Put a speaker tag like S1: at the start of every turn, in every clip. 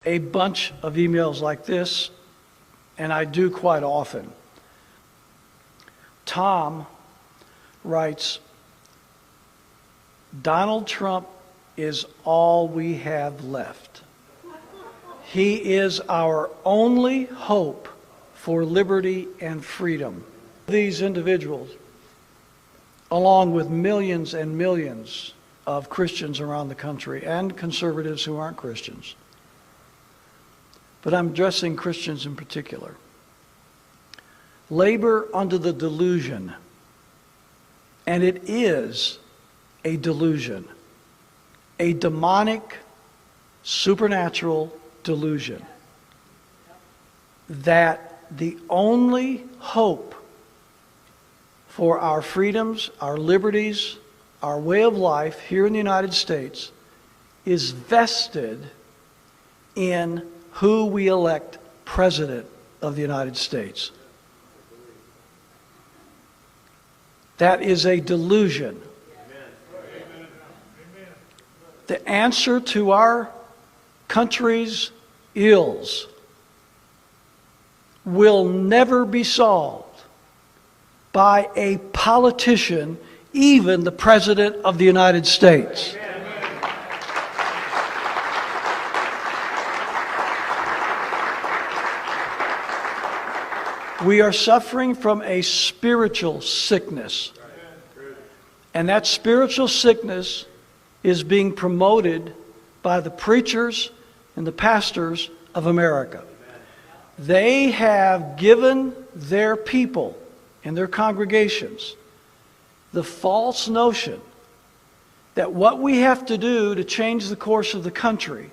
S1: a bunch of emails like this, and I do quite often. Tom writes, Donald Trump is all we have left. He is our only hope for liberty and freedom. These individuals, along with millions and millions of Christians around the country and conservatives who aren't Christians, but I'm addressing Christians in particular, labor under the delusion, and it is a delusion, a demonic, supernatural delusion, that the only hope for our freedoms, our liberties, our way of life here in the United States is vested in who we elect President of the United States. That is a delusion. The answer to our country's ills will never be solved by a politician, even the President of the United States. We are suffering from a spiritual sickness. And that spiritual sickness is being promoted by the preachers and the pastors of America. They have given their people and their congregations the false notion that what we have to do to change the course of the country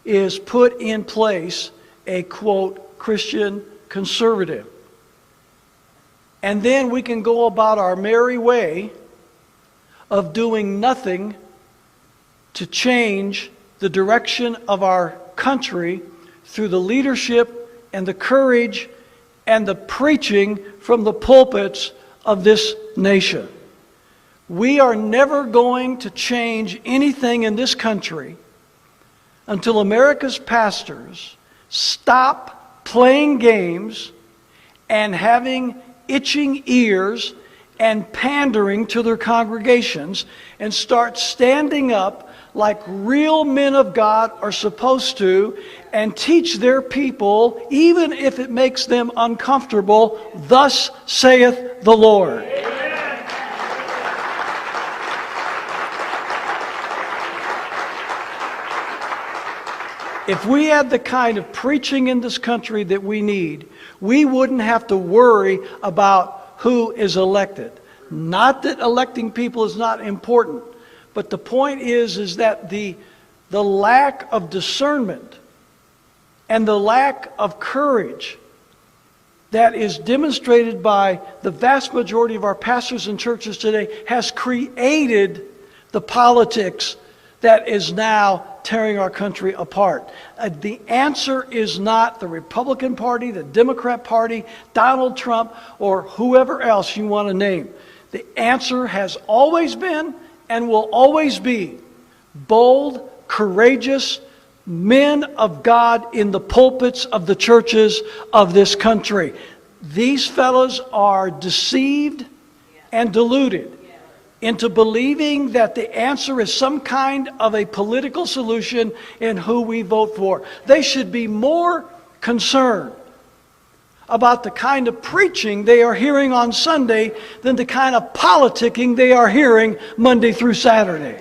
S1: is put in place a, quote, Christian conservative. And then we can go about our merry way of doing nothing to change the direction of our country through the leadership and the courage and the preaching from the pulpits of this nation. We are never going to change anything in this country until America's pastors stop playing games and having itching ears and pandering to their congregations and start standing up like real men of God are supposed to and teach their people, even if it makes them uncomfortable, thus saith the Lord. If we had the kind of preaching in this country that we need, we wouldn't have to worry about who is elected. Not that electing people is not important, but the point is that the lack of discernment and the lack of courage that is demonstrated by the vast majority of our pastors and churches today has created the politics that is now tearing our country apart. The answer is not the Republican Party, the Democrat Party, Donald Trump, or whoever else you want to name. The answer has always been and will always be bold, courageous men of God in the pulpits of the churches of this country. These fellows are deceived and deluded into believing that the answer is some kind of a political solution in who we vote for. They should be more concerned about the kind of preaching they are hearing on Sunday than the kind of politicking they are hearing Monday through Saturday.